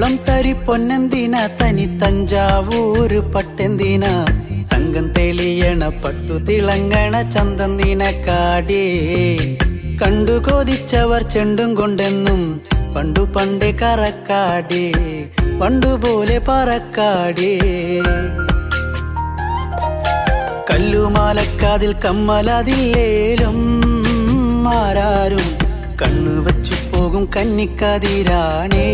വെള്ളോളം തരി പൊന്നെന്തിന തനി തഞ്ചാവൂര് പട്ടെന്തിന തങ്കം തെളിയണ പട്ടു തിളങ്ങണ ചന്തം നിനക്കാടേ കണ്ടു കൊതിച്ചവർ ചെണ്ടും കൊണ്ടെന്നും പണ്ടു പണ്ടേ കറക്കാടേ പണ്ടുപോലെ പറക്കാടേ കല്ലുമാലക്കാതിൽ കമ്മലതില്ലേലും ആരാരും കണ്ണു വച്ചു പോകും കന്നിക്കതിരാണേ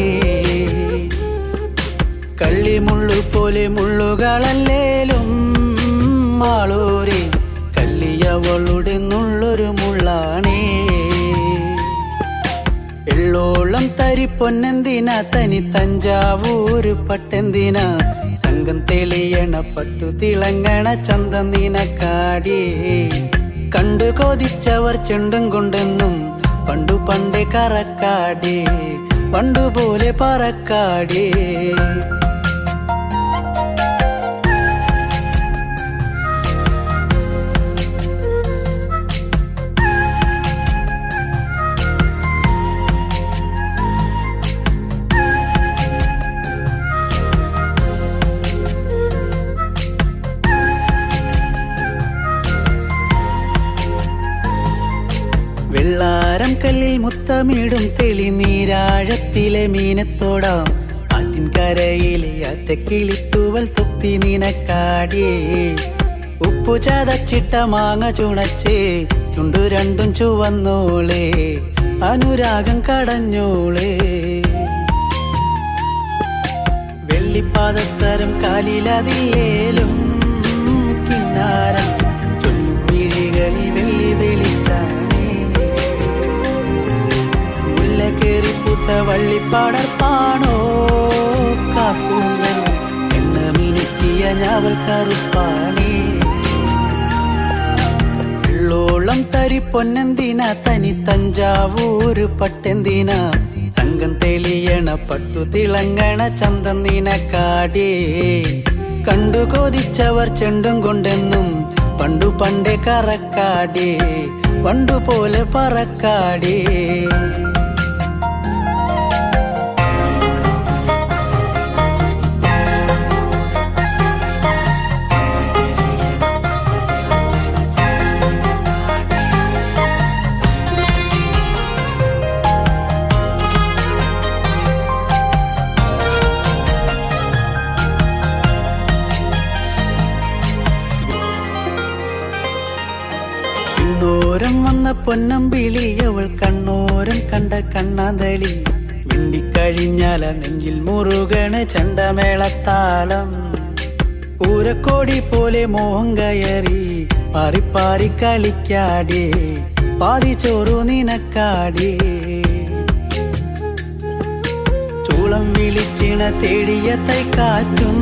കള്ളിമുള്ളു പോലെ മുള്ളുകളല്ലേലും ആളോരെ കല്ലിയവളുടെ നുള്ളൊരു മുള്ളാണേ എള്ളോളം തരി പൊന്നെന്തിന തനി തഞ്ചാവൂര് പട്ടെന്തിന തങ്കം തെളിയണ പട്ടു തിളങ്ങണ ചന്തം നിനക്കാടേ കണ്ടു കൊതിച്ചവർ ചെണ്ടും കൊണ്ടെന്നും പണ്ടു പണ്ടേ കറക്കാടേ പണ്ടുപോലെ പറക്കാടേ വെള്ളാരം കല്ലിൽ മുത്തമിടും തെളിനീരാഴത്തിലെ മീനത്തോടാം ആറ്റിൻകരയിലെ അറ്റക്കിളിത്തൂവൽ തൊപ്പി നിനക്കാടേ ഉപ്പു ചതച്ചിട്ട മാങ്ങ ചുണച്ചേ ചുണ്ടു രണ്ടും ചുവന്നോളേ അനുരാഗം കടഞ്ഞോളേ വെള്ളിപ്പാദസരം കാലിലതില്ലേലും കിന്നാരം ചൊല്ലും മിഴികളിൽ വെള്ളി വെളിച്ചാണ് കേറിപ്പൂത്ത വള്ളിപ്പാടർപ്പാണോ കാക്കൂന്നൽ എണ്ണ മിനുക്കിയ ഞാവൽ കറുപ്പാണേ വെള്ളോളം തരി പൊന്നെന്തിന തനി തഞ്ചാവൂര് പട്ടെന്തിന തങ്കം തെളിയണ പട്ടു തിളങ്ങണ ചന്തം നിനക്കാടേ കണ്ടു കൊതിച്ചവർ ചെണ്ടും കൊണ്ടെന്നും പണ്ടു പണ്ടേ കറക്കാടേ പണ്ടുപോലെ പറക്കാടേ കണ്ണോരം വന്ന പൊന്നമ്പിളി അവൾ കണ്ണോരം കണ്ട കണ്ണാന്തളി മിണ്ടിക്കഴിഞ്ഞാല നെഞ്ചിൽ മുറുകണ ചണ്ടമേളത്താളം പൂരക്കോടി പോലെ മോഹം കയറി പാറിപ്പാറി കളിക്കാടേ പാതി ചോറു നിനക്കാടേ ചൂളം വിളിച്ചിണ തേടിയ തൈക്കാറ്റും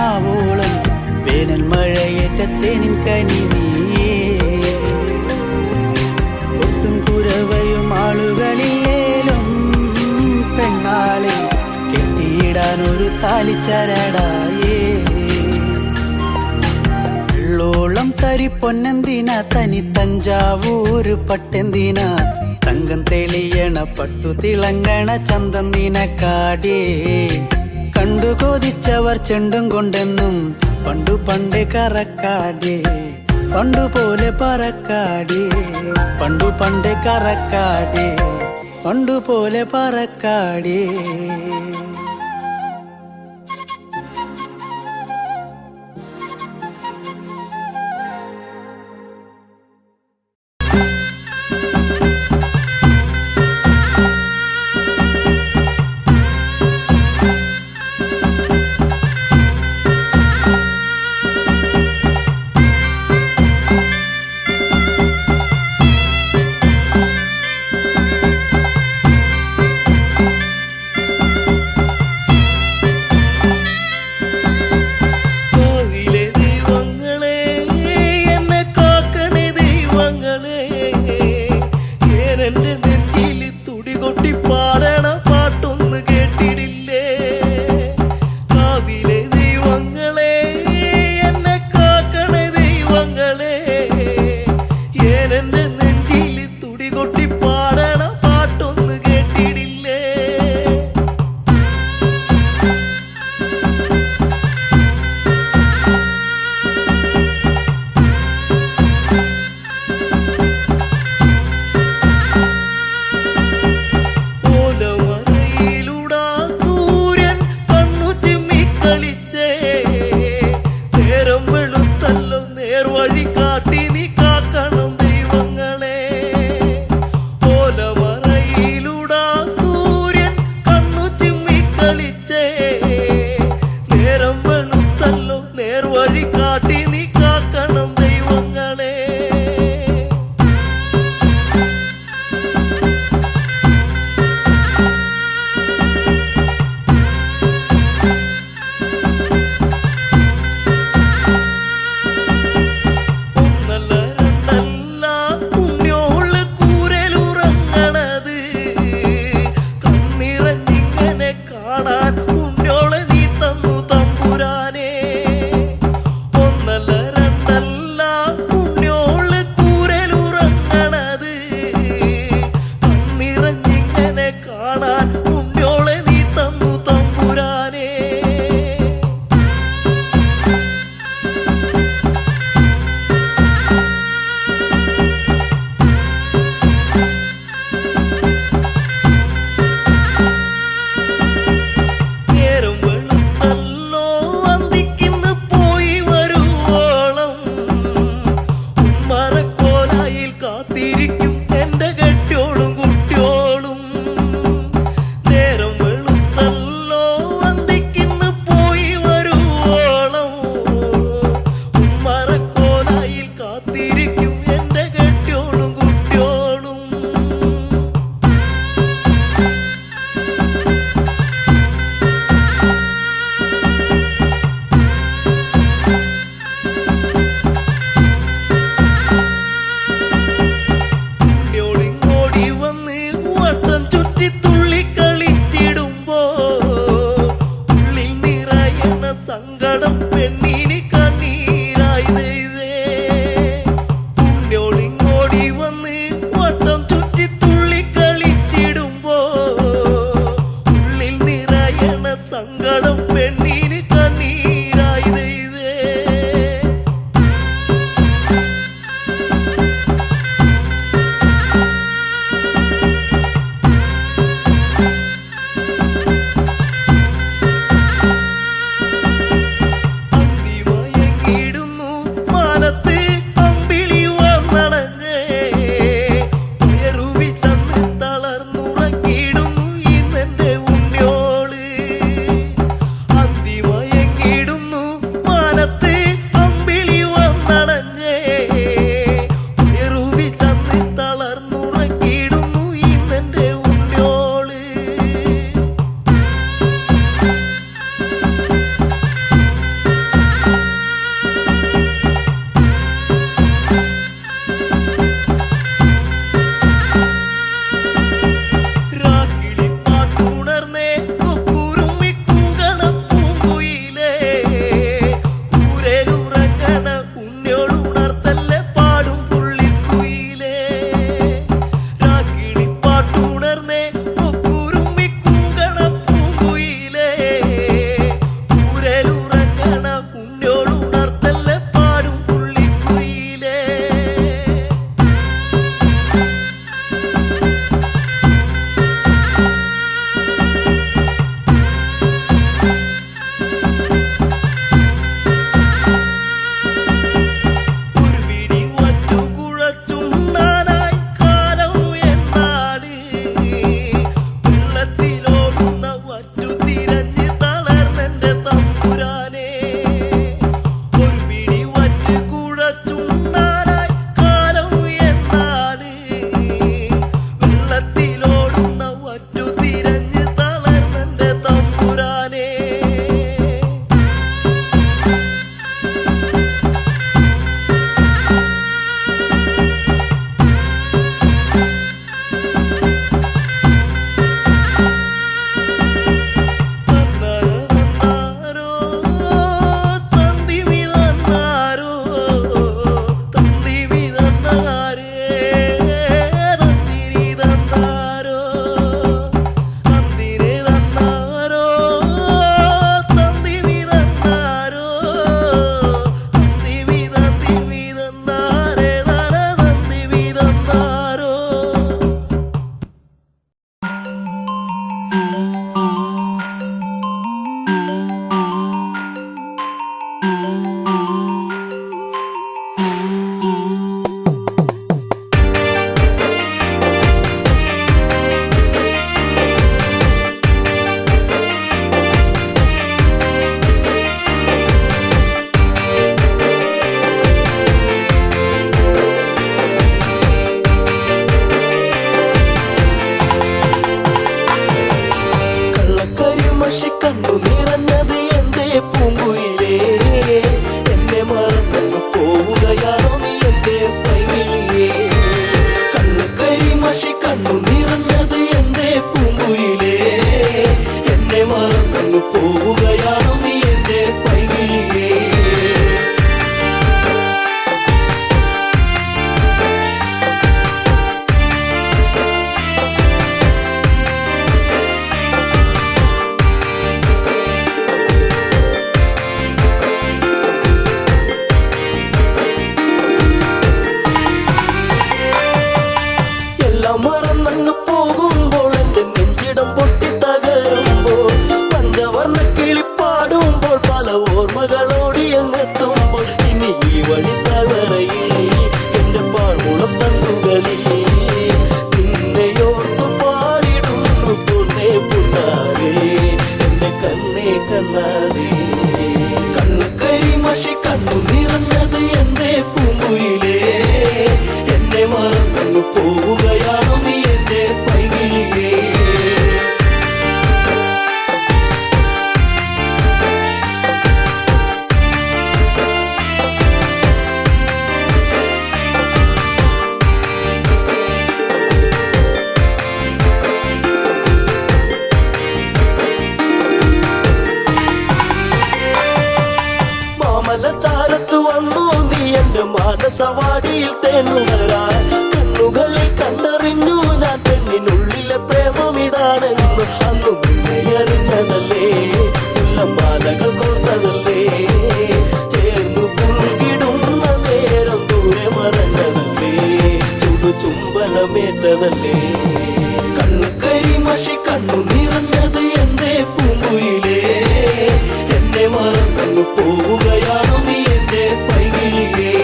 ആവോളം വേനൽ മഴയേറ്റത്തേനിൻ കനി നീയേ ഒട്ടും കുരവയും ആളുകളില്ലേലും പെണ്ണാളെ കെട്ടിയിടാനൊരു താലിച്ചരടായേ വെള്ളോളം തരി പൊന്നെന്തിന തനി തഞ്ചാവൂര് പട്ടെന്തിന തങ്കം തെളിയണ പട്ടു തിളങ്ങണ ചന്തം നിനക്കാടേ കണ്ടു കൊതിച്ചവർ ചെണ്ടും കൊണ്ടെന്നും പണ്ടു പണ്ടേ കറക്കാടേ പണ്ടുപോലെ പറക്കാടേ പണ്ടു പണ്ടേ കറക്കാടേ പണ്ടുപോലെ പറക്കാടേ കാത്തിരിക്കും എന്റെ കെട്ടിയോളും കുട്ടിയോളും. കുട്ടിയോളിങ്ങോടി വന്ന് വട്ടം ചുറ്റി തുള്ളി കളിച്ചിടുമ്പോ ഉള്ളിൽ നിറയണ സങ്കടം പെണ്ണിന് കണ്ണീരായി ദൈവേ. രാസവാടിയിൽ തേനുകരാൻ കണ്ണുകളിൽ കണ്ടറിഞ്ഞു ഞാൻ പെണ്ണിനുള്ളിലെ പ്രേമം ഇതാണെന്ന് അന്നു നിന്നെ അറിഞ്ഞതല്ലേ മാലകൾ കോർത്തതല്ലേ ചേർന്നു പുൽകിടുന്ന നേരം ദൂരെ മറഞ്ഞതല്ലേ ചുംബനമേറ്റതല്ലേ കണ്ണുകരിമഷി കണ്ണു നിറഞ്ഞത് എന്തേ പൂങ്കുയിലേ എന്നെ മറന്നു പോവുകയാണോ നീ എന്റെ പൈകിളിയേ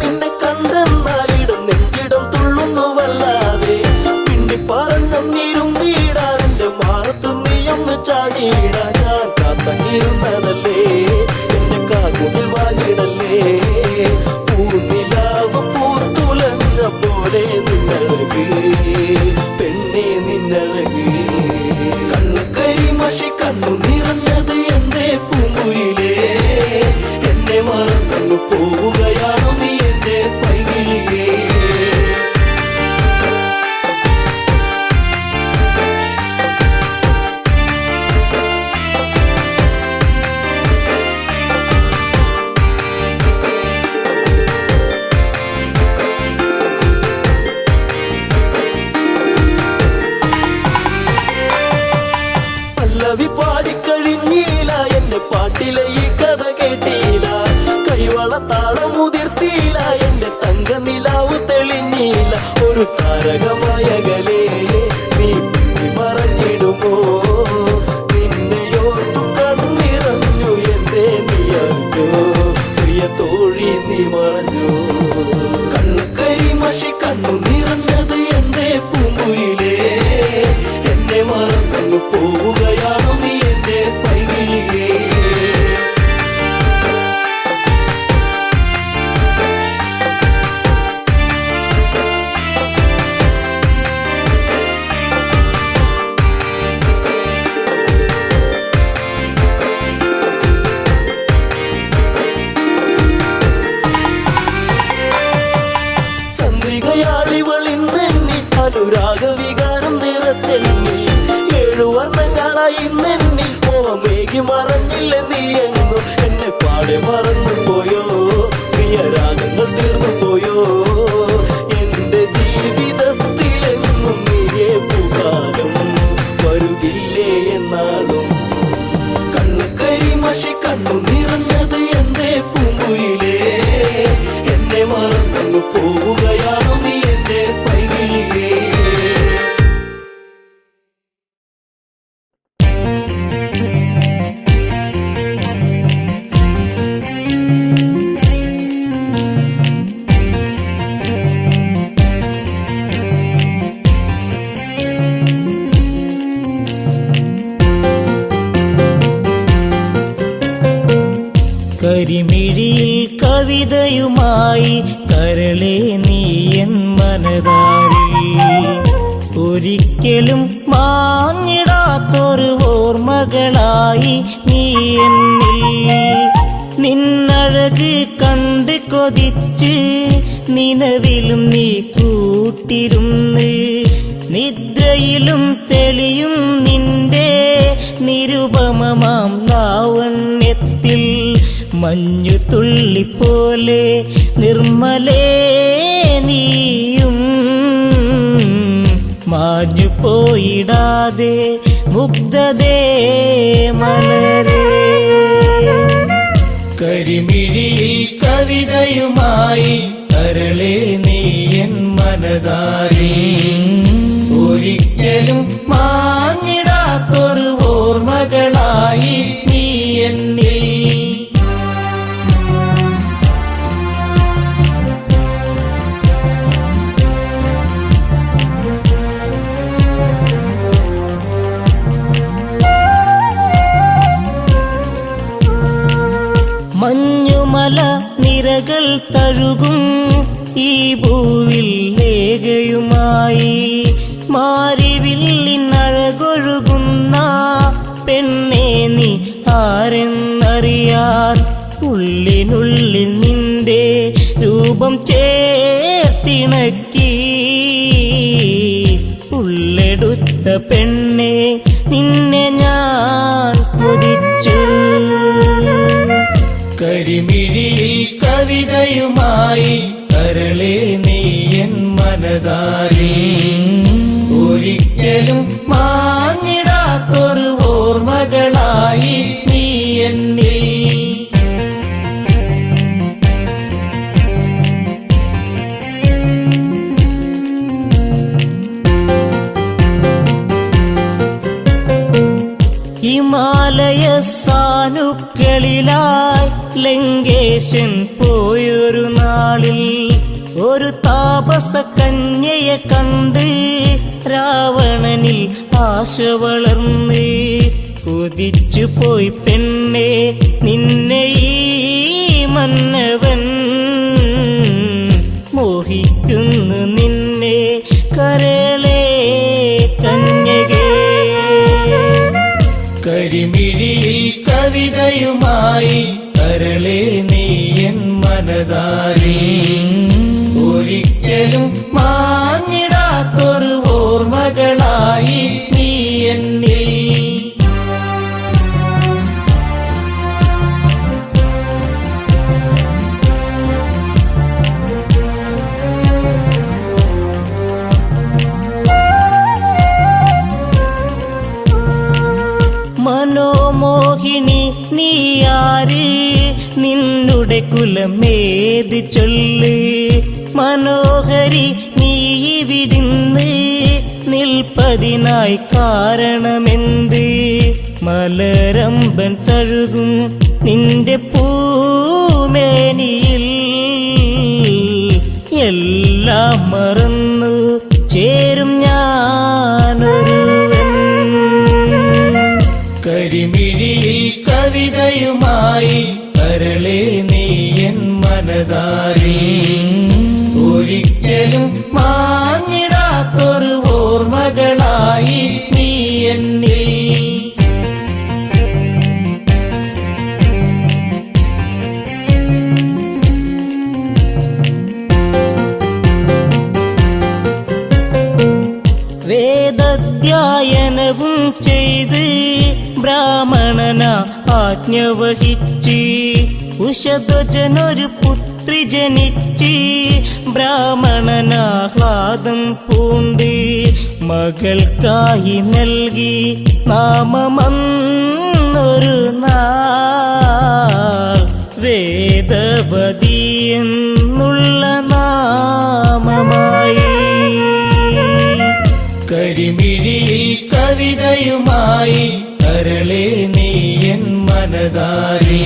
നിന്നെ കണ്ടെന്നാലിടം നെഞ്ചിടം തുള്ളുന്നുവല്ലാതെ പിണ്ടി പറഞ്ഞിരും വീടാൻ എന്റെ മാറത്ത് നീയൊന്ന് ചാടിയിടാൻ ഞാൻ കാത്തങ്ങിരുന്നതല്ലേ എന്റെ കാർമുകിൽ വാങ്ങിടല്ലേ പൂനിലാവ് പൂത്തുലഞ്ഞ പോലെ നിന്നഴക് പെണ്ണെ നിന്നഴക് കണ്ണു കരിമഷി കണ്ണു നിറഞ്ഞത് എന്തേ പൂങ്കുയിലേ എന്നെ മറന്നു പോവുകയാണോ നീ എന്റെ പൈകിളിയേ പല്ലവി പാടിക്കഴിഞ്ഞില്ല എന്റെ പാട്ടിലെ ഈ കഥ കേട്ടില്ല കൈവള താളം മുതിർത്തിയില്ല എന്റെ തങ്ക നിലാവ് തെളിഞ്ഞില്ല ഒരു താരകമായകലേ നീ മറഞ്ഞിടുമോ നിന്നെയോർത്തു കണ്ണിറഞ്ഞു എന്തേ നീ അറിഞ്ഞോ പ്രിയ തോഴി നീ മറഞ്ഞു കണ്ണു കരിമഷി കണ്ണു നിറഞ്ഞത് എന്തേ പൂങ്കുയിലേ എന്നെ മറന്നു പോവുകയാണോ നീ എന്റെ പൈകിളിയേ ചന്ദ്രികയാളിവളിന്നെന്നി അനുരാഗവികാരം നിറച്ചെന്നി 7 വർണ്ണങ്ങളായി നെന്നി മോഹമേകി മറഞ്ഞില്ല നീ എങ്ങു എന്നെ പാടെ മറന്നു പോയോ പ്രിയരാഗങ്ങൾ തീർന്നു പോയോ എന്റെ ജീവിതത്തിലെങ്ങും നീയേ പൂകാലം വരുകില്ലേ എന്നാളും കണ്ണു കരിമഷി കണ്ണു നിറഞ്ഞത് എന്തേ പൂങ്കുയിലേ എന്നെ മറന്നു പോവുകയാണോ നീ എന്റെ പൈകിളിയേ കരിമിഴിയിൽ കവിതയുമായി കരളെ നീയൻ മനതാരിൽ ഒരിക്കലും മാഞ്ഞിടാത്തൊരു ഓർമ്മകളായി നീ എന്നിൽ നിന്നഴക് കണ്ട് കൊതിച്ച് നിലവിലും നീ കൂട്ടിരുന്ന് നിദ്രയിലും തെളിയും നിന്റെ നിരുപമമാം ലാവണ്യത്തിൽ മഞ്ഞു തുള്ളിപ്പോലെ നിർമ്മലേ നീയും മാഞ്ഞു പോയിടാതെ മുഗ്ധതേ മലരേ കരിമിഴിയിൽ കവിതയുമായി കരളെ നീയൻ മനതാരിൽ ഒരിക്കലും മാഞ്ഞിടാത്തൊരു ഓർമ്മകളായി നീ എന്നിൽ മഞ്ഞുമല നിരകൾ തഴുകും ഈ ഭൂവിൽ ലേഖയുമായി മാരിവില്ലിനഴകൊഴുകുന്ന പെണ്ണേ നീ ആരെന്നറിയാൻ ഉള്ളിനുള്ളിൽ നിന്റെ രൂപം ചേർത്തിണക്കി ഉള്ളെടുത്ത പെണ്ണെ നിന്നെ ഞാൻ കൊതിച്ചു കരിമിഴിയിൽ കവിതയുമായി കരളെ നീ എൻ മനതാരിൽ ഒരിക്കലും മാഞ്ഞിടാത്തൊരു ഓർമ്മകളായി നീ എന്നിൽ ഹിമാലയ സാനുക്കളിലായി ലങ്കേശൻ പോയൊരു നാളിൽ ഒരു താപസ കന്യയെ കണ്ട് രാവണനിൽ ആശ വളർന്ന് കുതിച്ചു പോയി പെണ്ണെ നിന്നെ ഈ മന്നവൻ മോഹിക്കുന്നു നിന്നെ കരളെ കന്യകേ കരിമിഴിയിൽ കവിതയുമായി കരളെ നീ എൻ മനതാരിൽ ഒരിക്കലും മാഞ്ഞിടാത്തൊരു ഓർമ്മകളായി നീ എന്നിൽ മനോമോഹിനി നീയാര് നിന്നുടെ കുലമേത് ചൊല്ല് മനോഹരി നീ വിടുന്ന് നിൽപ്പതിനായി കാരണമെന്ത് മലരമ്പൻ തഴുകും നിന്റെ പൂമേനിയിൽ എല്ലാം മറന്നു ചേരും ഞാനൊരുവൻ കരിമിഴിയിൽ കവിതയുമായി കരളെ നീ എൻ മനതാരിൽ ഒരിക്കലും മാഞ്ഞിടാത്തൊരു ഓർമ്മകളായി നീ എന്നിൽ വേദധ്യായനവും ചെയ്ത് ബ്രാഹ്മണന ആജ്ഞ വഹിച്ച് ഉഷധ്വജനൊരു പുത്രി ജനിച്ച് ബ്രാഹ്മണനാഹ്ലാദം പൂണ്ട് മകൾക്കായി നൽകി നാമമന്നൊരു നാൾ വേദവതി എന്നുള്ള നാമമായി കരിമിഴിയിൽ കവിതയുമായി കരളെ നീ എൻ മനതാരിൽ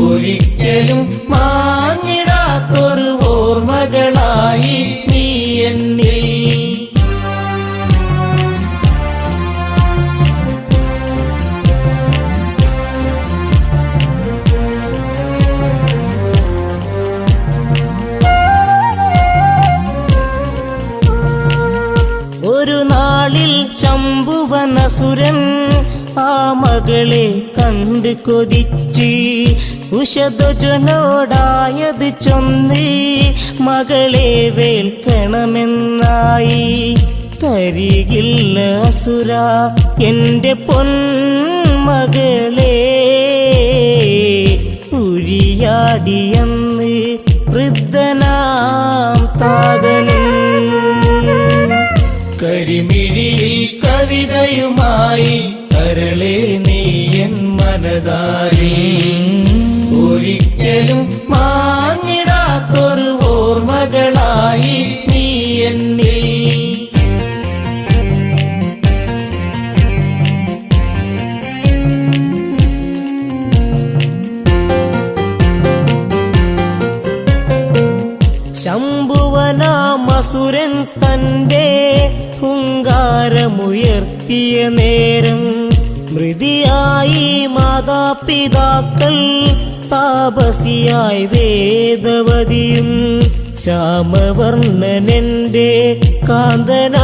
ഒരിക്കലും മാഞ്ഞിടാത്തൊരു ഓർമ്മകളായി നീ എന്നിൽ ഒരു നാളിൽ ശംഭുവനസുരൻ ആ മകളെ കണ്ട് കൊതിച്ച് ഉഷധ്വജനോടായത് ചൊന്ന് മകളെ വേൽക്കണമെന്നായി തരികില്ല അസുര എന്റെ പൊന്മകളെ ഉരിയാടിയെന്ന് വൃദ്ധനാം താതനും കരിമിഴിയിൽ കവിതയുമായി കരളെ നീ എൻ മനതാരിൽ ഒരിക്കലും മാഞ്ഞിടാത്തൊരു ഓർമ്മകളായി നീ എന്നിൽ ശംഭുവനാമസുരൻ തന്റെ ഹുങ്കാരമുയർത്തിയ നേരം മൃതിയായി മാതാപിതാക്കൾ താപസിയായി വേദവതിയും ശ്യാമവർണ്ണനെന്റെ കാന്തനായിടുവാൻ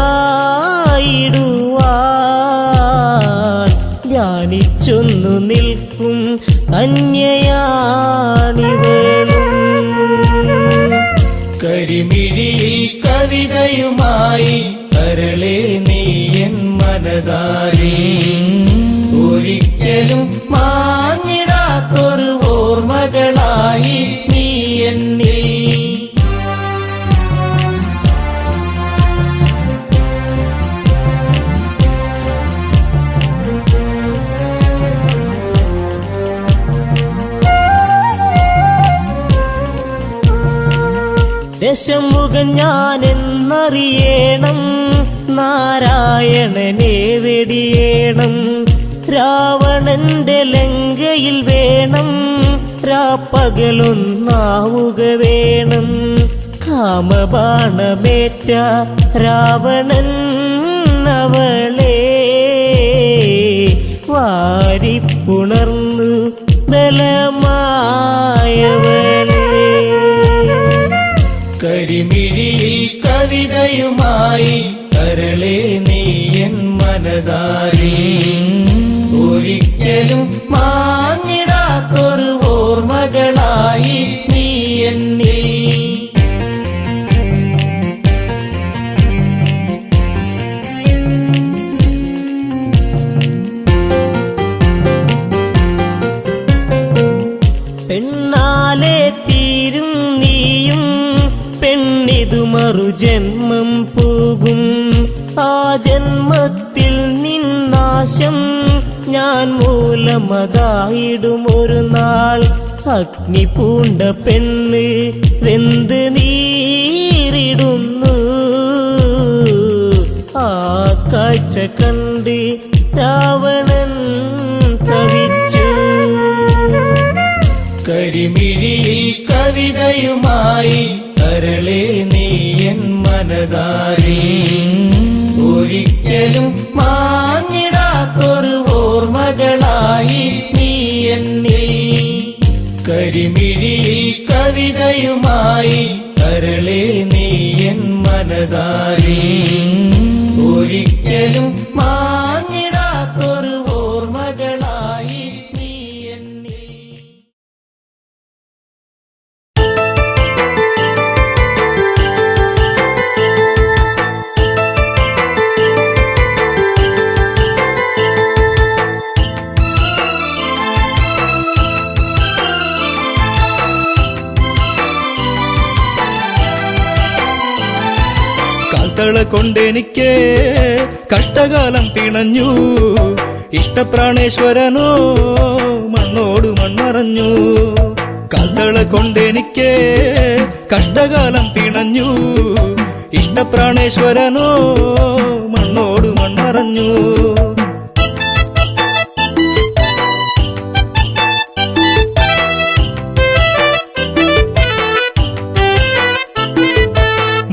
ധ്യാനിച്ചൊന്നു നിൽക്കും കന്യയാണിവളും. കരിമിഴിയിൽ കവിതയുമായി കരളെ നീ എൻ മനതാരി, ഒരിക്കലും മാഞ്ഞിടാത്തൊരു ഓർമ്മകളായി നീ എന്നിൽ. ദശമുഖൻ ഞാനെന്നറിയണം, നാരായണനെ വെടിയേണം. രാവണന്റെ ലങ്കയിൽ വേണം, രാപ്പകലൊന്നാവുക വേണം. കാമബാണമേറ്റ രാവണൻ അവളെ വാരിപ്പുണർന്നു ബലമായവളെ. കരിമിഴിയിൽ കവിതയുമായി കരളെ നീ എൻ മനതാരി, ഒരിക്കലും മാഞ്ഞിടാത്തൊരു ഓർമ്മകളായി നീ എന്നിൽ. പെണ്ണാലെ തീരും നീയും, പെണ്ണിതു മറുജന്മം പോകും. ആ ജന്മത്തിൽ നിന്നാശം ഞാൻ മൂലമതായിടും ഒരു നാൾ. അഗ്നി പൂണ്ട പെണ്ണ് വെന്ത് നീറിടുന്നു, ആ കാഴ്ച കണ്ട് രാവണൻ തവിച്ചു. കരിമിഴിയിൽ കവിതയുമായി കരളെ നീ എൻ മനതാരി, ഒരിക്കലും മാഞ്ഞിടാത്തൊരു ഓർമ്മകളായി നീ എന്നിൽ. കരിമിഴിയിൽ കവിതയുമായി കരളെ നീ എൻ മനതാരി, ഒരിക്കലും മാഞ്ഞിടാത്തൊരു ഓർമ്മകളായി നീ എന്നിൽ. കാൽത്തള കൊണ്ടെനിക്ക് കഷ്ടകാലം പിണഞ്ഞു, ഇഷ്ടപ്രാണേശ്വരനോ മണ്ണോട് മൺമറഞ്ഞു. കാൽത്തള കൊണ്ടെനിക്ക് കഷ്ടകാലം പിണഞ്ഞു, ഇഷ്ടപ്രാണേശ്വരനോ മണ്ണോട് മൺമറഞ്ഞു.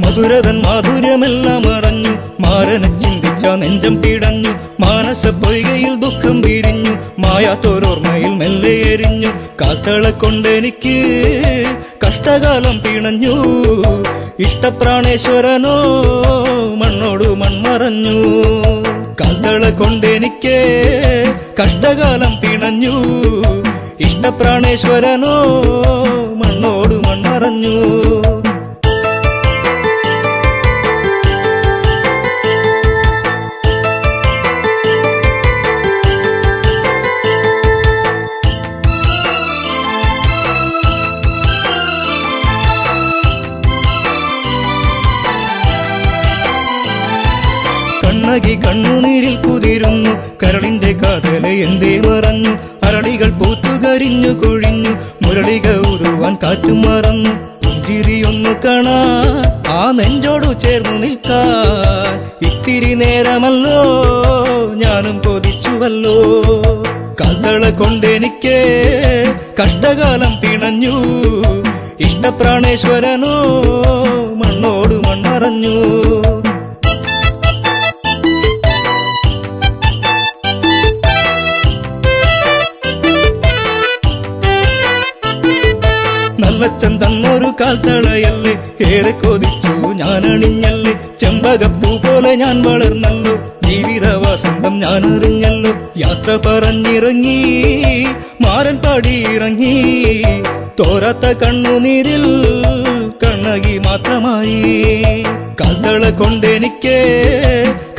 മധുരതൻ മാധുര്യമെല്ലാം അറിഞ്ഞു, മാരനെ ചിന്തിച്ച നെഞ്ചം പിടഞ്ഞു. മാനസ പൊയ്കയിൽ ദുഃഖം വിരിഞ്ഞു, മായാത്തോരോർമ്മയിൽ മെല്ലെ എരിഞ്ഞു. കാൽത്തള കൊണ്ടെനിക്ക് കഷ്ടകാലം പിണഞ്ഞു, ഇഷ്ടപ്രാണേശ്വരനോ മണ്ണോട് മൺമറഞ്ഞു. കാൽത്തള കൊണ്ടെനിക്ക് കഷ്ടകാലം പിണഞ്ഞു, ഇഷ്ടപ്രാണേശ്വരനോ മണ്ണോട് മൺമറഞ്ഞു. കണ്ണകി കണ്ണുനീരിൽ കുതിരുന്നു, കരളിന്റെ കാതല എന്തേ മറഞ്ഞു. അരളികൾ പൂത്തുകരിഞ്ഞു കൊഴിഞ്ഞു, മുരളിക ഉരുവാൻ കാറ്റും മറന്നു. പുഞ്ചിരിയൊന്നു കാണാ ആ നെഞ്ചോടു ചേർന്നു നിൽക്കാൻ, ഇത്തിരി നേരമല്ലോ ഞാനും കൊതിച്ചുവല്ലോ. കാൽത്തള കൊണ്ടെനിക്ക് കഷ്ടകാലം പിണഞ്ഞു, ഇഷ്ടപ്രാണേശ്വരനോ മണ്ണോട് മൺമറഞ്ഞു. നല്ലച്ചൻ തന്നൊരു കാൽത്തളയല്ലേ, ഏറെ കൊതിച്ചു ഞാൻ അണിഞ്ഞല്ലേ. ചെമ്പകപ്പൂ പോലെ ഞാൻ വളർന്നല്ലോ, ജീവിത വസന്തം ഞാൻ അറിഞ്ഞല്ലോ യാത്ര പറഞ്ഞിറങ്ങി മാരൻ പാടിയിറങ്ങി തോരാത്ത കണ്ണുനീരിൽ കണ്ണകി മാത്രമായി കാൽത്തള കൊണ്ടെനിക്ക്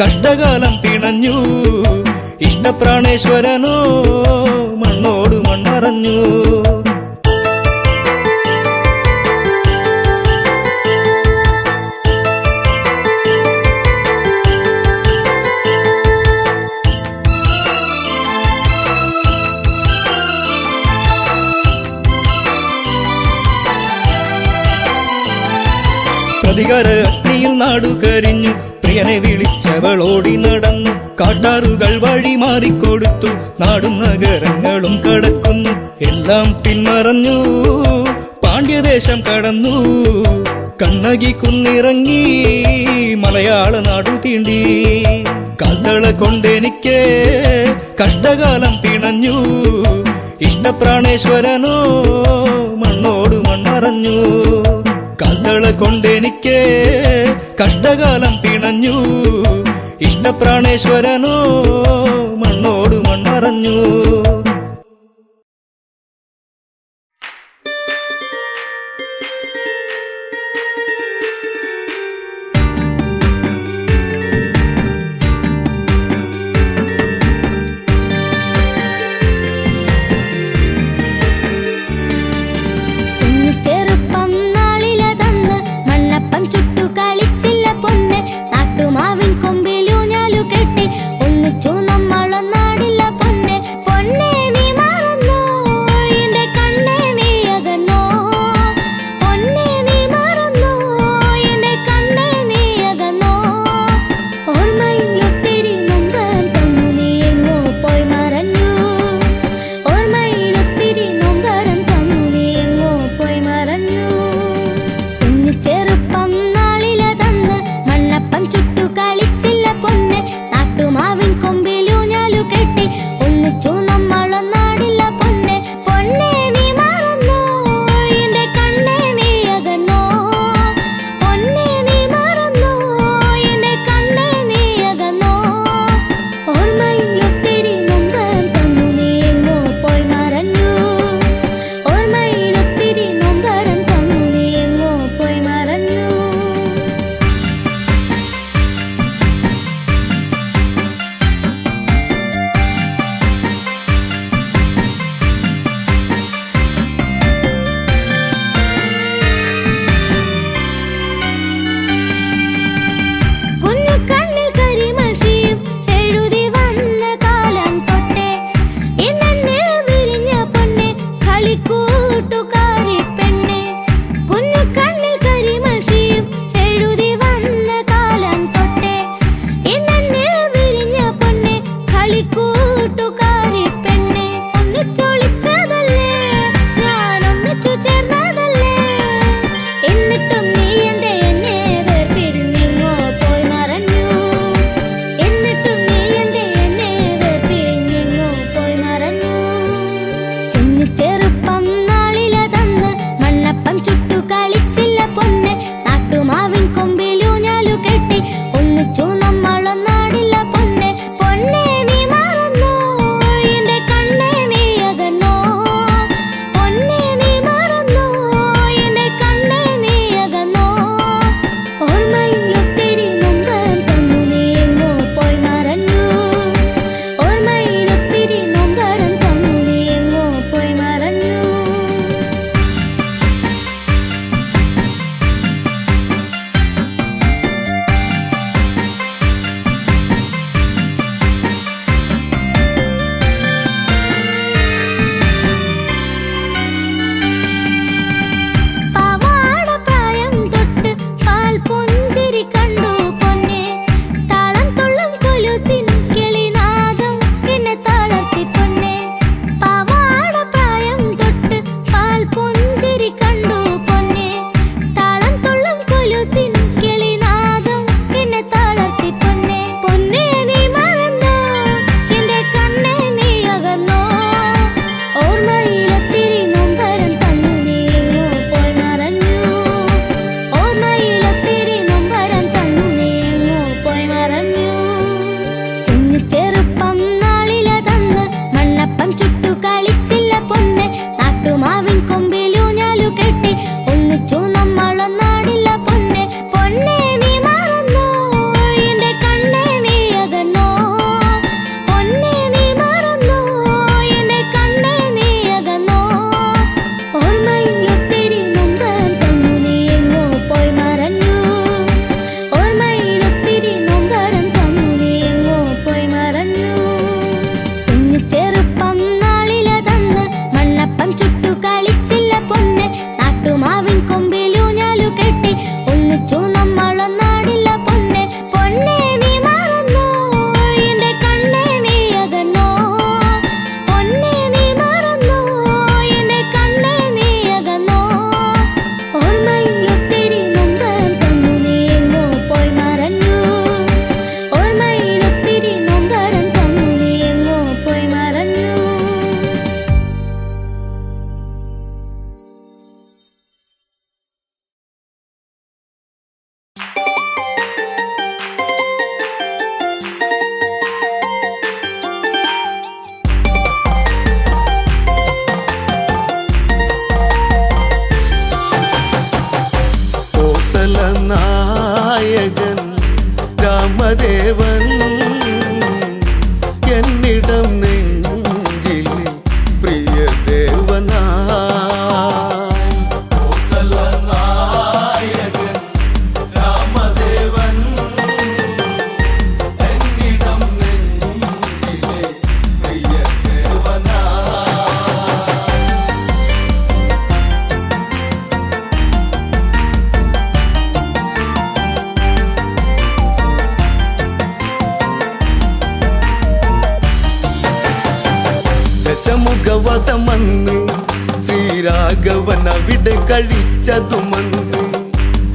കഷ്ടകാലം പിണഞ്ഞു ഇഷ്ടപ്രാണേശ്വരനോ മണ്ണോട് മണ്ണറഞ്ഞു പ്രതികാര അഗ്നിയിൽ നാടു കരിഞ്ഞു പ്രിയനെ വിളിച്ചവൾ ഓടി നടന്നു കാട്ടാറുകൾ വഴി മാറിക്കൊടുത്തു നാടും നഗരങ്ങളും കടക്കുന്നു എല്ലാം പിന്മറഞ്ഞു പാണ്ഡ്യദേശം കടന്നു കണ്ണകി കുന്നിറങ്ങി മലയാള നാടു തീണ്ടി കാൽത്തള കൊണ്ടെനിക്ക് കഷ്ടകാലം പിണഞ്ഞു ഇഷ്ടപ്രാണേശ്വരനോ മണ്ണോട് മണ്ണറഞ്ഞു കാൽത്തള കൊണ്ടെനിക്ക് കഷ്ടകാലം പിണഞ്ഞു ഇഷ്ടപ്രാണേശ്വരനോ മണ്ണോട് മണ്ണറഞ്ഞു മാവിൻ കൊമ്പിലൂഞ്ഞാലു കെട്ടി ഒന്നിച്ചു നമ്മളൊന്നാടില്ല പൊന്നെ പൊന്നെ നായകൻ രാമദേവൻ എന്നിടം നെഞ്ചിലെ പ്രിയ ദേവനായി നായകൻ രാമദേവൻ എന്നിടം നെഞ്ചിലെ പ്രിയ ദശമുഖവധമന്ന് ശ്രീരാഘവൻ അവിടെ കഴിച്ചതുമന്ന്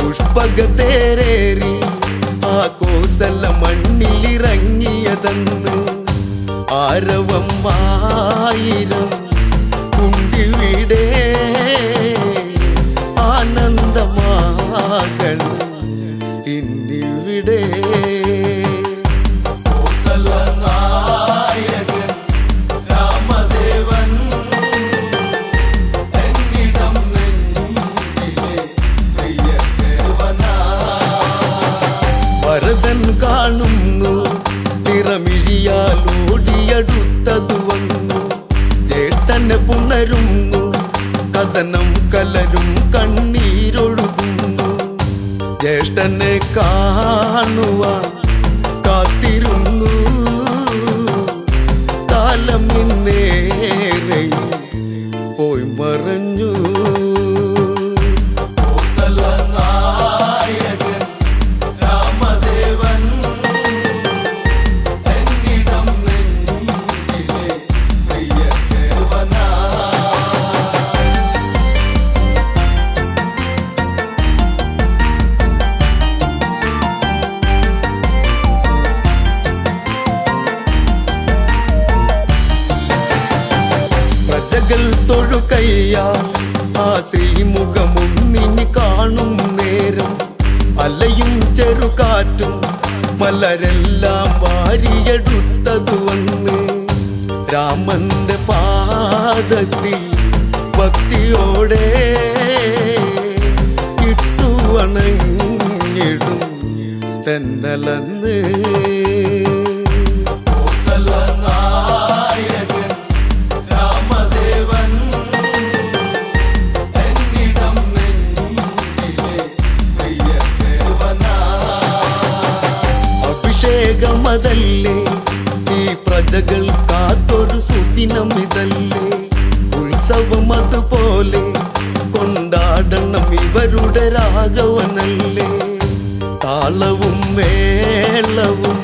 പുഷ്പകത്തേരേറി ആ കോസല മണ്ണിലിറങ്ങിയതെന്ന് ആരവം ആയിരം കുണ്ടിവിടെ ആനന്ദമാകണം ഇന്നിവിടെ ഭരതൻ കാണുന്നു നിറമിഴിയാലോടിയടുത്തതു വന്നു ചേട്ടനെ പുണരുന്നു കഥനം കലരും കണ്ണീരൊഴുകുന്നു ജ്യേഷ്ഠനെ കാണുവാൻ കാത്തിരുന്നു കാലം ഇന്നേറെ പോയി മറഞ്ഞു പ്രജകൾ തൊഴുകയ്യാൽ ആ ശ്രീമുഖമൊന്നിനി കാണും നേരം അലയും ചെറുകാറ്റും മലരെല്ലാം വാരിയെടുത്തതു വന്ന് രാമന്റെ പാദത്തിൽ ഭക്തിയോടെ ഇട്ടു വണങ്ങിടും തെന്നലന്ന് അഭിഷേകമതല്ലേ ഈ പ്രജകൾ കാത്തൊരു സുദിനം ഇതല്ലേ ഉത്സവം അതുപോലെ കൊണ്ടാടണം ഇവരുടെ രാഘവനല്ലേ താളവും മേളവും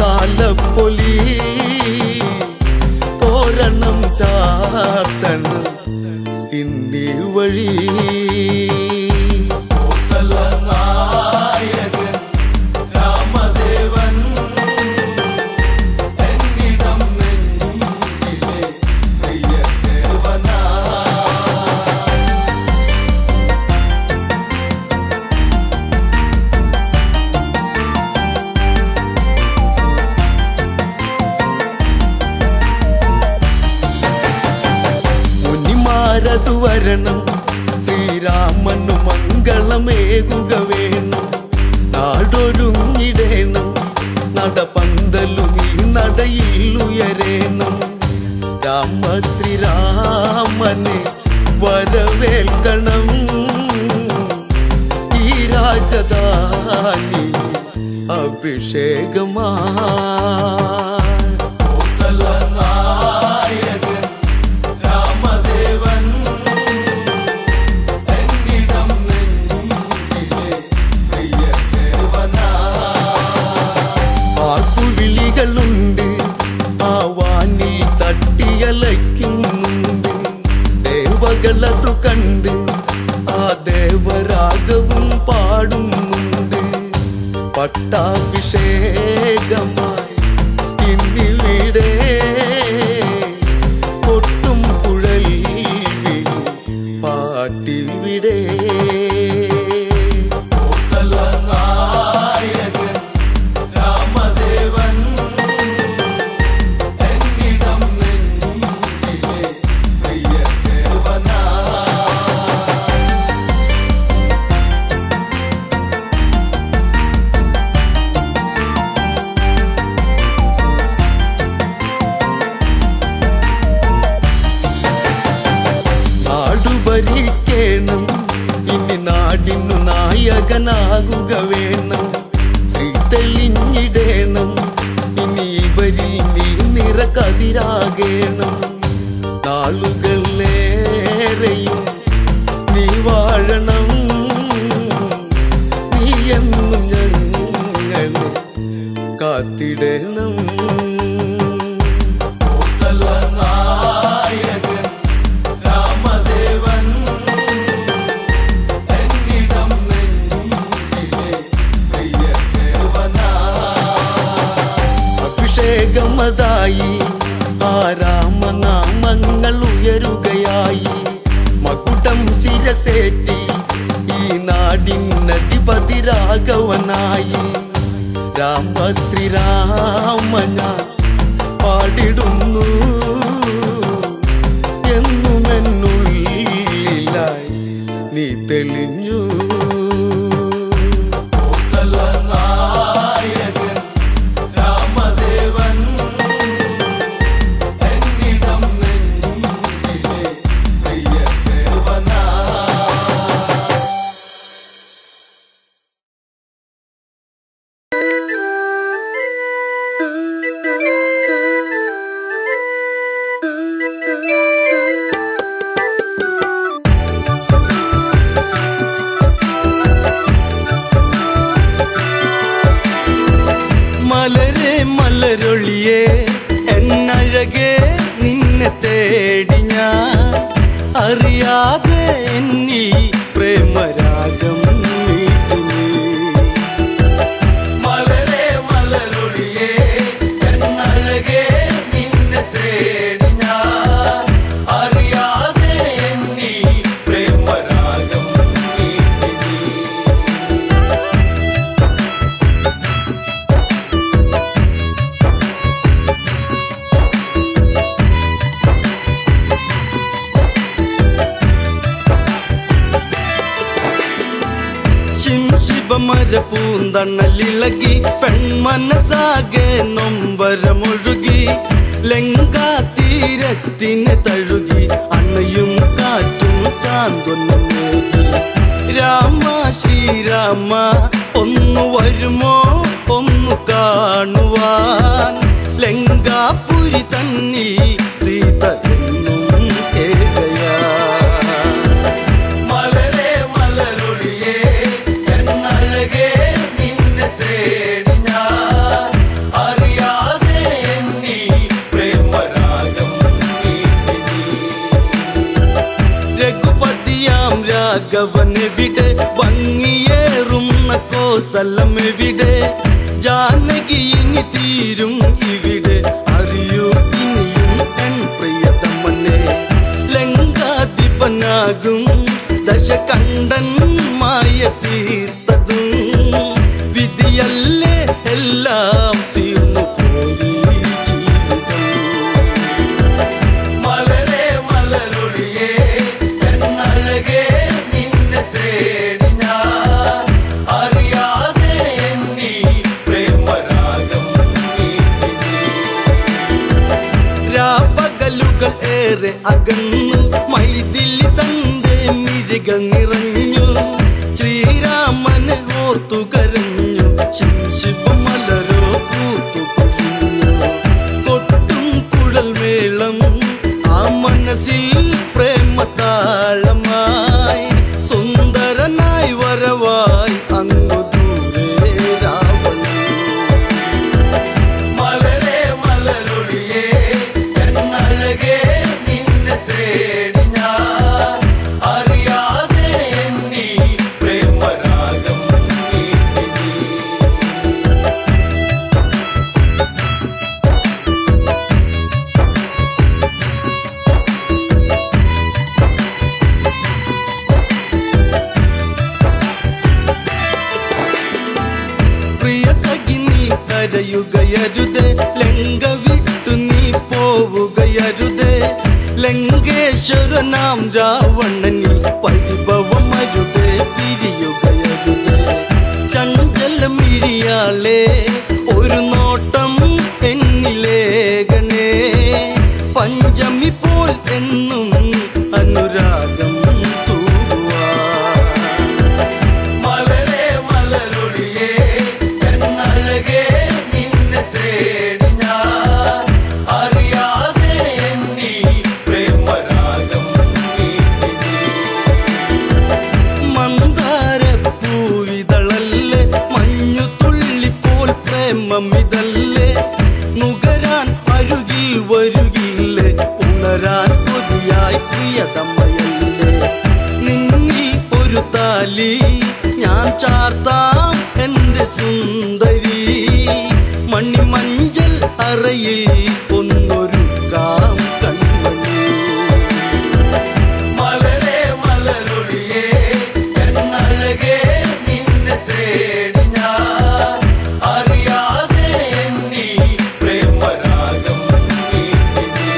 താലപ്പൊലി തോരണം ചാർത്തണം ഇന്നീ വഴി മുനിമാരതു വരണം ശ്രീരാമനു മംഗളമേകുക വേണം നാടൊരുങ്ങിടേണം നടപന്തലും ഈ നടയിൽ ഉയരേണം രാമശ്രീരാമനെ വരവേൽക്കണം ഈ രാജധാനി അഭിഷേകമാ വിളികളുണ്ട് ആ വാനിൽ തട്ടിയലയ്ക്കുന്നുണ്ട് ദേവകളതു കണ്ട് ആ ദേവരാഗവും പാടുന്നുണ്ട് പട്ടാഭിഷേകമായി ഇന്നിവിടെ കൊട്ടും കുഴൽ വിളി പാട്ടിവിടെ ഭരിക്കണം, ഇനി നാടിനു നായകനാകുക വേണം. ശ്രീ തെളിഞ്ഞിടേണം, ഇനി ഇവരിൽ നീ നിറകതിരാകേണം. നാളുകളേറെയും നീ വാഴണം, നീ എന്നും ഞങ്ങളെ കാത്തിടണം. നായകൻ രാമദേവൻ എന്നിടം നെഞ്ചിലെ പ്രിയദേവനാ. അഭിഷേകമതായി ആ രാമനാമങ്ങൾ ഉയരുകയായി. മകുടം ശിരസേറ്റി ഈ നാടിനധിപതി രാഘവനായി. രാമ ശ്രീരാമ ഞാൻ പാടിടുന്നു, എന്നുമെന്നുള്ളിലായി നീ തെളിഞ്ഞു. നായകൻ രാമദേവൻ എന്നിടം നെഞ്ചിലെ പ്രിയദേവനാ. മലരെ മലരൊളിയേ എന്നഴകേ നിന്നെ തേടി ഞാൻ, അറിയാതെ എന്നിൽ പ്രേമരാഗം മീട്ടി നീ. മലരെ മലരൊളിയേ എന്നഴകേ നിന്നെ തേടി ഞാൻ, അറിയാതെ എന്നിൽ പ്രേമരാഗം മീട്ടി നീ. ശിവമര പൂന്തണലിളകി പെൺമനസാകെ നൊമ്പരമൊഴുകി. ലങ്കാ തീരത്തിന് തഴുകി അണയും കാറ്റും സാന്ത്വനമേകി. രാമ ശ്രീരാമ ഒന്നു വരുമോ ഒന്നു കാണുവാൻ. ലങ്കാപുരി തന്നിൽ സീത എന്നും ഏകയാ. മലരെ മലരൊളിയേ എന്നഴകേ നിന്നെ തേടി ഞാൻ, അറിയാതെ എന്നിൽ പ്രേമരാഗം മീട്ടി നീ. രഘുപതിയാം രാഘവനെവിടെ, ഭംഗിയേറുന്ന കോസലമെവിടെ. ജാനകി ഇനി തീരും ഇവിടെ, അറിയൂ ഇനിയും എൻ പ്രിയതമനെ. ലങ്കാധിപനാകും ദശകണ്ഠൻ മായ തീർത്തതും വിധിയല്ലേ, എല്ലാം തീർന്നു പോയി ജീവിതം. മലരെ മലരൊളിയേ എന്നഴകേ നിന്നെ തേടി ഞാൻ, അറിയാതെ എന്നിൽ പ്രേമരാഗം മീട്ടി നീ. രാപ്പകലുകൾ ഏറെ അകന്നു, മൈഥിലി തന്റെ മിഴിക നിറഞ്ഞു. ശ്രീരാമനെ ഓർത്തു കരഞ്ഞു, ശിവമലരോ പൂത്തു കൊഴിഞ്ഞു. കൊട്ടും കുഴൽ മേളം ആ മനസ്സിൽ പ്രേമതാളമായി. സുന്ദരനായി വരവായി അങ്ങു ദൂരെ രാവണൻ. മലരെ മലരൊളിയേ എന്നഴകേ നിന്നെ തേടി ഞാൻ, അറിയാതെ എന്നിൽ പ്രേമരാഗം മീട്ടി നീ. പ്രിയ സഖി നീ കരയുകയരുതേ, ലങ്ക വിട്ടു നീ പോവുകയരുതേ. ലങ്കേശ്വരനാം രാവണനിൽ പരിഭവമരുതേ, പിരിയുകയരുതേ. ചഞ്ചലമിഴിയാളെ ഒരു നോട്ടം എന്നിലേകനേ. പഞ്ചമി പോൽ എന്നും അനുരാഗം മതിയായി പ്രിയതമ്മയല്ലേ. നിന്നിൽ ഒരു താലി ഞാൻ ചാർത്താം എൻ്റെ സുന്ദരി. മണിമഞ്ചൽ അറയിൽ ഒന്നൊരുക്കാം കൺമണി. മലരേ മലരൊളിയേ എന്നഴകേ നിന്നെ തേടി ഞാൻ അറിയാതെ എന്നീ പ്രേമരാഗം നീട്ടി നീ.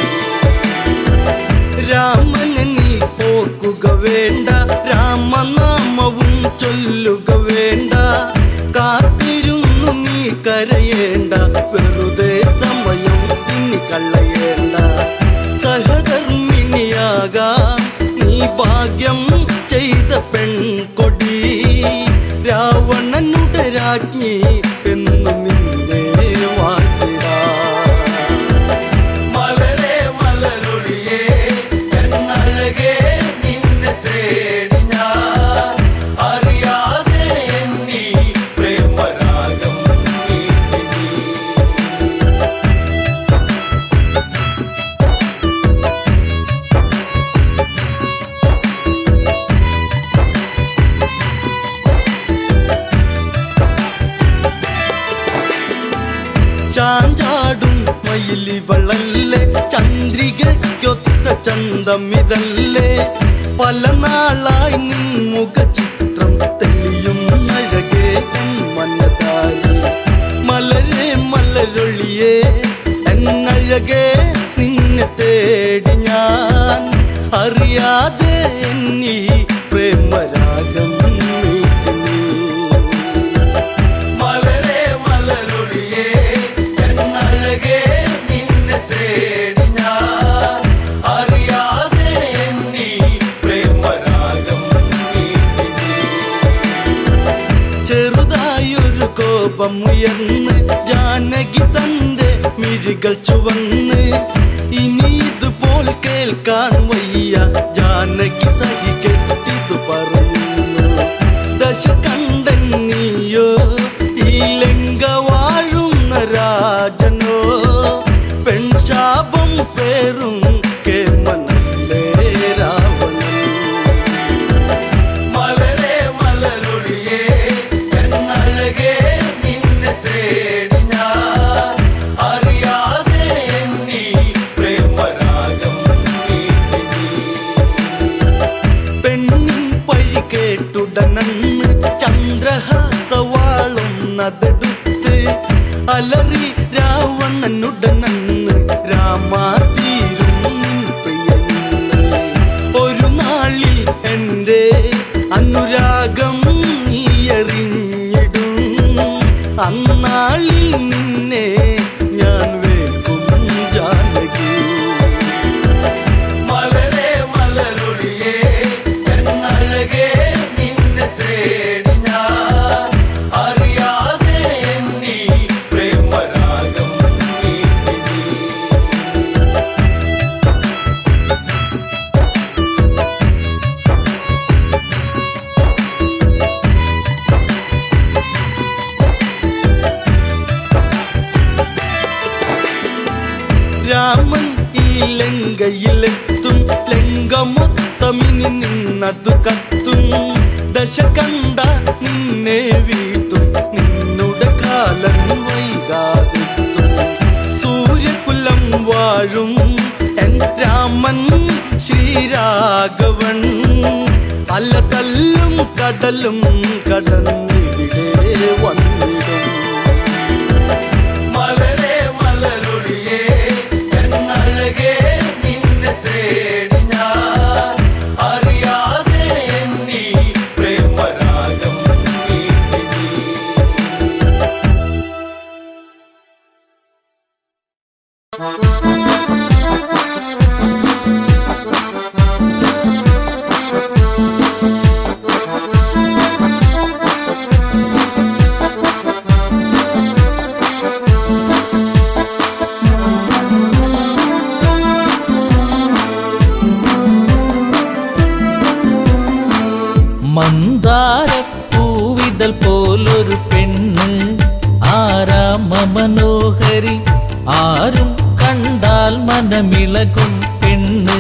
രാമനെ നീ ഓർക്കുക വേണ്ട, രാമനാമവും ചൊല്ലുക വേണ്ട. കാത്തിരുന്നു നീ കരയേണ്ട, വെറുതെ സമയം ഇനി കളയേണ്ട. സഹധർമ്മിണിയാകാം നീ ഭാഗ്യം ചെയ്ത പെൺകൊടി. രാവണനുടെ രാജ്ഞി എന്നു നിന്നെ വാഴ്ത്തിടാം. മലരേ മലരൊളിയേ എന്നഴകേ നിന്നെ തേടി ഞാൻ അറിയാതെ എന്നീ പ്രേമരാഗം നീട്ടി നീ. ചാഞ്ചാടും മയിലിവളല്ലേ, ചന്ദ്രികയ്ക്കൊത്ത ചന്തമിതല്ലേ. പല നാളായി നിൻമുഖ ചിത്രം തെളിയും അഴകേ മനതാരി. മലരേ മലരൊളിയേ എന്നഴകേ നിന്നെ തേടി ഞാൻ അറിയാതെ എന്നീ പ്രേമരാഗം നീട്ടി നീ. മലരേ മലരൊളിയേ എന്നഴകേ നിന്നെ തേടി ഞാൻ അറിയാതെ എന്നീ പ്രേമരാഗം നീട്ടി നീ. ചെറുതായൊരു കോപമുയർന്ന് ജാനകി തന്റെ മിഴികൾ ചുവന്ന്. ഇനി ഇതുപോൽ കേൾക്കാൻ വയ്യ, ജാനകി സഹി കെട്ടിതു പറയുന്നു. ദശകണ്ഠൻ നീയോ ഈ ലങ്ക വാഴുന്ന രാജനോ. പെൺശാപം പേറും കേമനല്ലേ രാവണൻ. മലരേ മലരൊളിയേ എന്നഴകേ നിന്നെ തേടി ഞാൻ അറിയാതെ എന്നീ പ്രേമരാഗം നീട്ടി നീ. പെണ്ണിൻ പഴി കേട്ടുടനന്ന് ചന്ദ്രഹാസവാളൊന്നതെടുത്ത് അലറി രാവണനുടനന്ന്. രാമാതീരും നിൻ പ്രിയന്ന്. ഒരു നാളിൽ എൻ്റെ അനുരാഗം നീ അറിഞ്ഞിടും. അന്നാളിൽ നിന്നെ ഞാൻ വേൽക്കും ജാനകി. മലരേ മലരൊളിയേ എന്നഴകേ നിന്നെ തേടി ഞാൻ അറിയാതെ എന്നീ പ്രേമരാഗം നീട്ടി നീ. രാമൻ ഈ ലങ്കയിലെത്തും, ലങ്ക മൊത്തമിനി നിന്നതു കത്തും. ദശകണ്ഠ നിന്നെ വീഴ്ത്തും, നിന്നുടെ കാലം വൈകാതെത്തും. സൂര്യകുലം വാഴും എൻ രാമൻ ശ്രീരാഘവൻ. അല്ല തല്ലും കടലും കടന്നിവിടെ വന്നിടും. മലരേ മലരൊളിയേ എന്നഴകേ നിന്നെ തേടി ഞാൻ അറിയാതെ എന്നീ പ്രേമരാഗം നീട്ടി നീ. മന്ദാരപ്പൂവിതൽ പോലൊരു പെണ്ണ്, ആരാമ മനോഹരി, ആരും കണ്ടാൽ മനമിളകും പെണ്ണ്.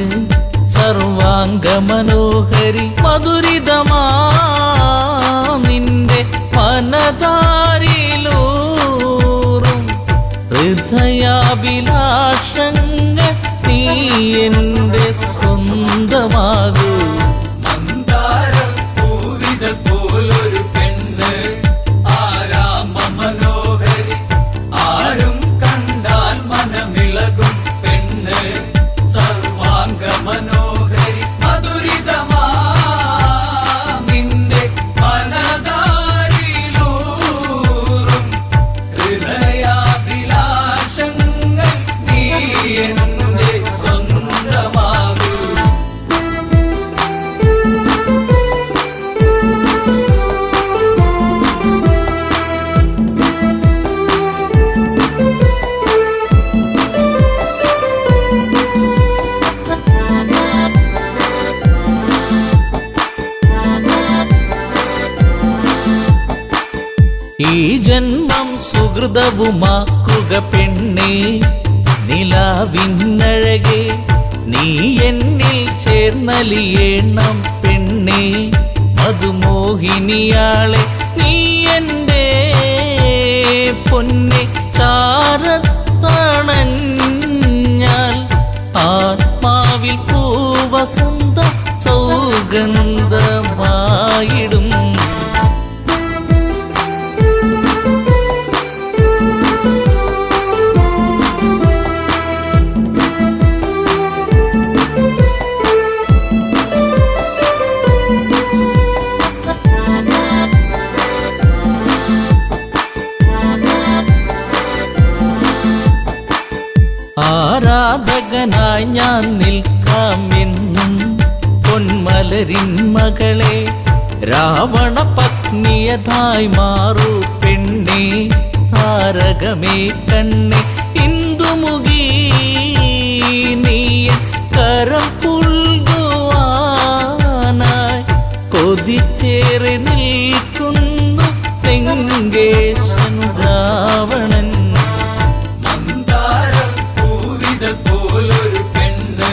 സർവാംഗമനോഹരി മധുരിതമാ നിന്റെ മനതാരിലൂറും ഹൃദയാഭിലാഷങ്ങൾ നീ എൻ്റെ സ്വന്തമാകൂ. മന്ദാരം പൂവിതൾ പോലൊരു പെണ്ണ് ആരാമ മനോഹരി ആരും കണ്ടാൽ മനമിളകും പെണ്ണ് സർവാംഗ മനോഹരി മധുരിതമാ നിന്റെ മനതാരിലൂറും ഹൃദയാഭിലാഷങ്ങൾ നീ എൻ്റെ സ്വന്തമാകൂ. ഈ ജന്മം സുഹൃതവുമാക്കുക പെണ്ണേ നിലാവിന്നഴകെ നീ എന്നിൽ ചേർന്നലിയേണം പെണ്ണേ മധുമോഹിനിയാളെ നീ എൻ്റെ പൊന്നെ ചാരത്തണഞ്ഞാൽ ആത്മാവിൽ പൂവസന്ത സൗഗന്ധമായിടും. ആരാധകനായി ഞാൻ നിൽക്കാമെന്നും പൊന്മലരിൻ മകളെ രാവണ പത്നിയതായി മാറൂ പെണ്ണേ താരകമേ കണ്ണേ ഇന്ദുമുഖി നീയ കരം പുൽകുവാനായി കൊതിച്ചേറി നിൽക്കുന്നു ലങ്കേശൻ രാവണൻ. മന്ദാരം പൂവിതൾ പോലൊരു പെണ്ണ്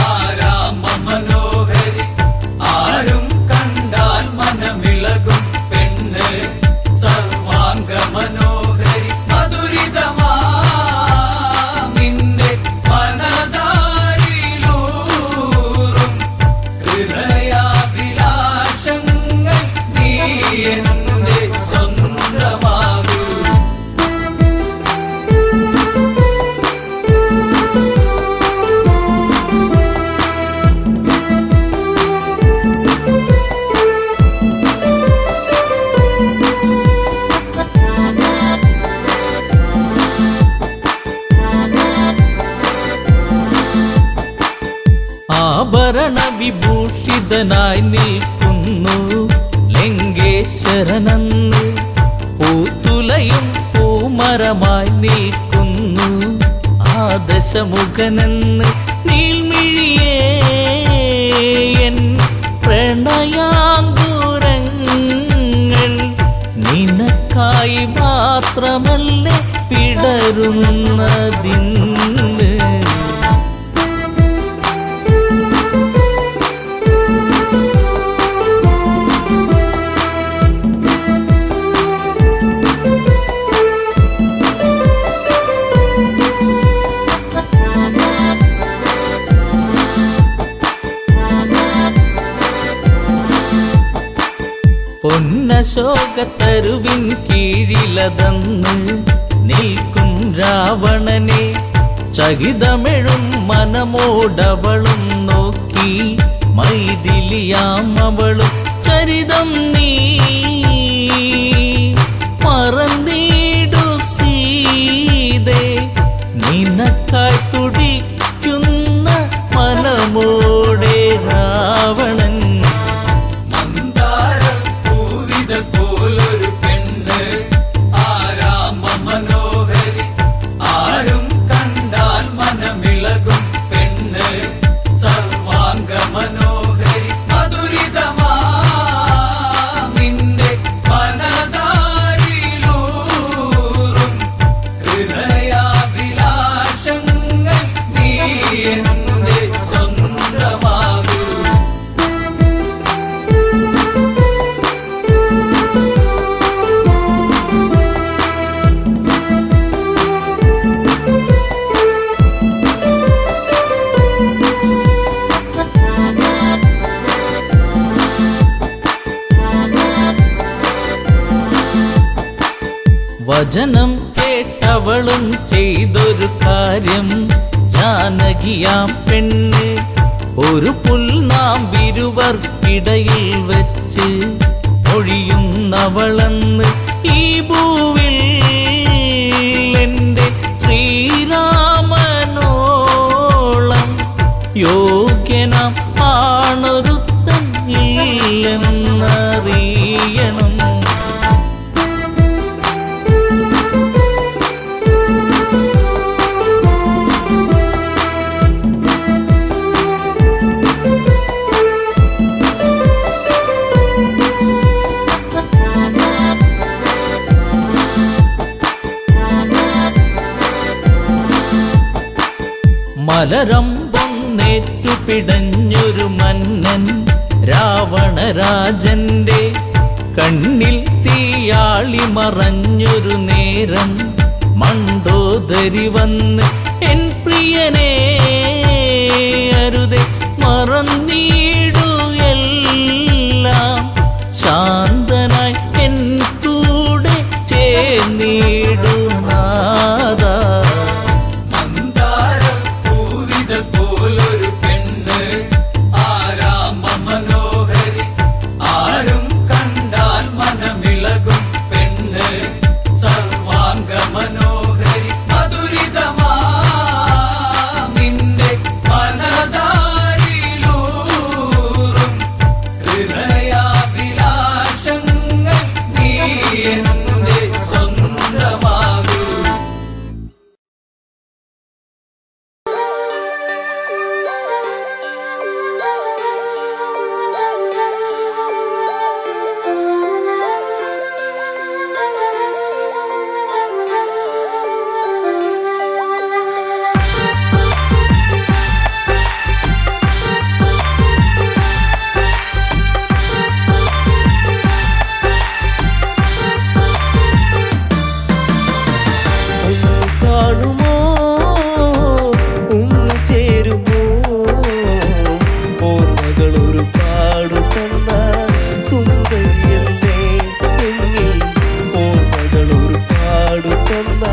ആരാമ മനോഹരി ആരും കണ്ടാൽ മനമിളകും പെണ്ണ് സർവാംഗ മനോഹരി മധുരിതമാ നിന്റെ മനതാരിലൂറും ഹൃദയാഭിലാഷങ്ങൾ നീ എൻ്റെ സ്വന്തമാകൂ. ആഭരണ വിഭൂഷിതനായി നിൽക്കുന്നു ലങ്കേശ്വരനന്ന് പൂത്തുലയും പൂമരമായി നിൽക്കുന്നു ആദശമുഖനെന്ന് നീൽമിഴിയേ എൻ പ്രണയാങ്കുരങ്ങൾ നിനക്കായി മാത്രമല്ലേ പിടരുന്നതിന്ന്. പൊന്നശോകത്തരുവിൻ കീഴിലതന്ന് നിൽക്കും രാവണനെ ചകിതമെഴും മനമോടവളും നോക്കി മൈഥിലിയാം അവളും ചരിതം നീ മറന്നീടു സീതേ നിനക്കായി തുടിക്കുന്ന മനമോടെ രാവണൻ. മന്ദാരം പൂവിതൾ പോലൊരു പെണ്ണ് ആരാമ മനോഹരി ആരും കണ്ടാൽ മനമിളകും പെണ്ണ് സർവാംഗ മനോഹരി മധുരിതമാ നിന്റെ മനതാരിലൂറും ഹൃദയാഭിലാഷങ്ങൾ നീ എൻ്റെ സ്വന്തമാകൂ. വചനം കേട്ടവളും ചെയ്തൊരു കാര്യം, ജാനകിയാം പെണ്ണ് ഒരു പുൽനാമ്പിരുവർക്കിടയിൽ വെച്ച് ഒഴിയുന്നവളെന്ന് ഈ ഭൂവിൽ എൻ്റെ ശ്രീരാമനോളം യോഗ്യനാം ആണൊരുത്തൻ ഇല്ലെന്നറിയണം. മലരമ്പൊന്നേറ്റു പിടഞ്ഞൊരു മന്നൻ രാവണരാജന്റെ കണ്ണിൽ തീയാളി മറഞ്ഞൊരു നേരം, മണ്ടോദരി വന്ന് എൻ പ്രിയനെ അരുതെ മറന്നീടു എല്ലാം, ശാന്തനായി എൻ കൂടെ ചേർന്നിടു നാദാ. പോലൊരു പെണ്ണ് ആരാമ മനോഹരി, ആരും കണ്ടാൽ മനമിളകും പെണ്ണ് സർവാംഗ മനോഹരി, മധുരിതമാന്റെ മനതാരിലൂറും ഹൃദയാഭിലാഷങ്ങൾ നീ എന്റെ സ്വന്തമാകൂ. കാണുമോ ഒന്ന് ചേരുമോ ഓർമ്മകൾ ഒരുപാട് തന്ന സുന്ദരിയല്ലേ എന്നിൽ, ഓർമ്മകൾ ഒരുപാട് തന്ന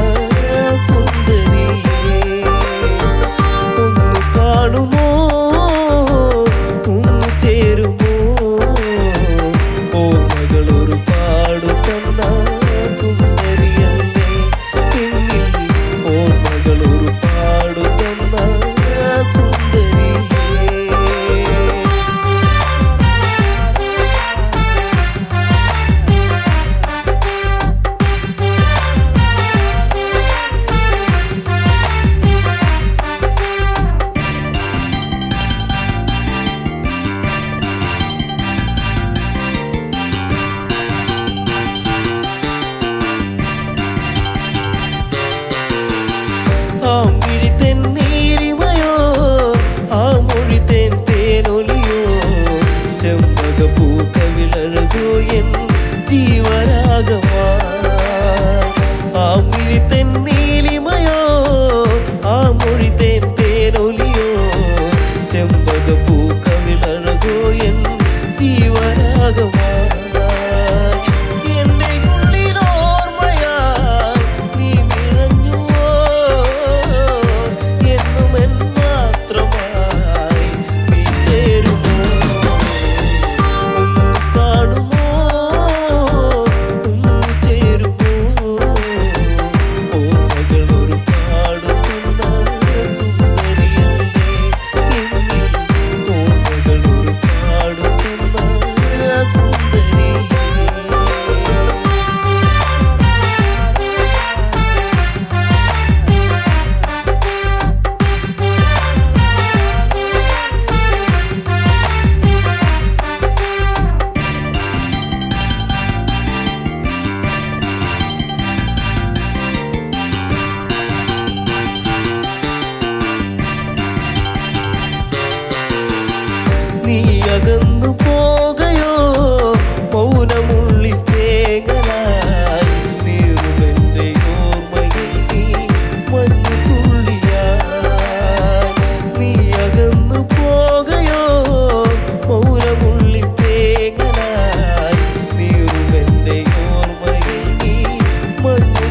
സുന്ദരിയേ. ഒന്ന് കാണുമോ ഒന്ന് ചേരുമോ ഓർമ്മകൾ ഒരുപാട് തന്ന സുന്ദരിയല്ലേ എന്നിൽ, ഓർമ്മകൾ ഒരുപാട് തന്ന സുന്ദരിയേ. ആ മിഴിതെൻ നീലിമയോ, ആ മൊഴിതെൻ തേനൊലിയോ, ചെമ്പകപ്പൂക്കവിളഴകോ എൻ ജീവരാഗമാ. ആ മിഴിതെൻ നീലിമയോ, ആ മൊഴിതെൻ തേനൊലിയോ, ചെമ്പകപ്പൂക്കവിളഴകോ എൻ ജീവരാഗമാ. എന്റെ ഉള്ളിലോർമ്മയായി നീ നിറഞ്ഞുവോ, എന്നും എൻ മാത്രമായി നീ ചേരുമോ. ഒന്ന് കാണുമോ ഒന്ന് ചേരുമോ ഓർമ്മകൾ ഒരുപാട് തന്ന സുന്ദരിയല്ലേ എന്നിൽ, ഓർമ്മകൾ ഒരുപാട് തന്ന സുന്ദരിയേ. നീ അകന്നു പോകയോ മൗനമുള്ളിൽ തേങ്ങലായി, നീറുമെന്റെ ഓർമ്മയിൽ നീ മഞ്ഞു തുള്ളിയായി. നീ അകന്നു പോകയോ മൗനമുള്ളിൽ തേങ്ങലായി, നീറുമെന്റെ ഓർമ്മയിൽ നീ മഞ്ഞു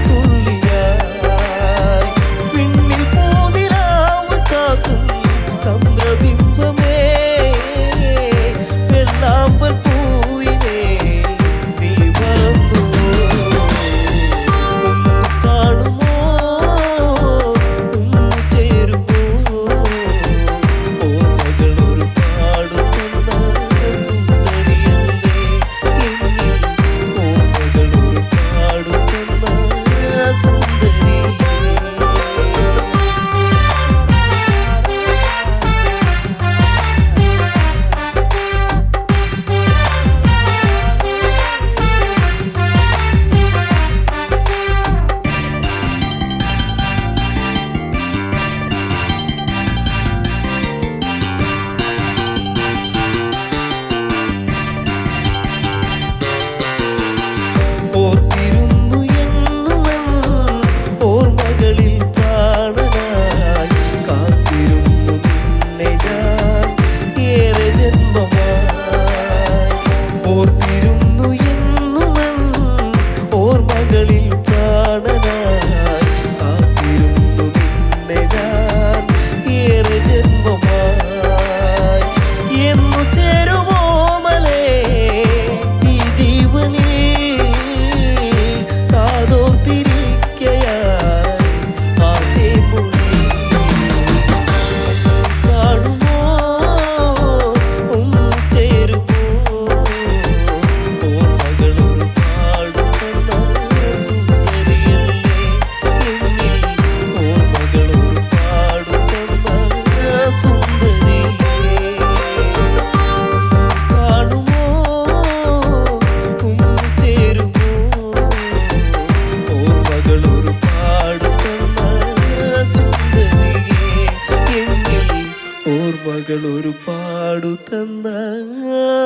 ഓർമ്മകൾ ഒരു പാടു തന്ന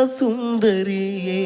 സുന്ദരിയേ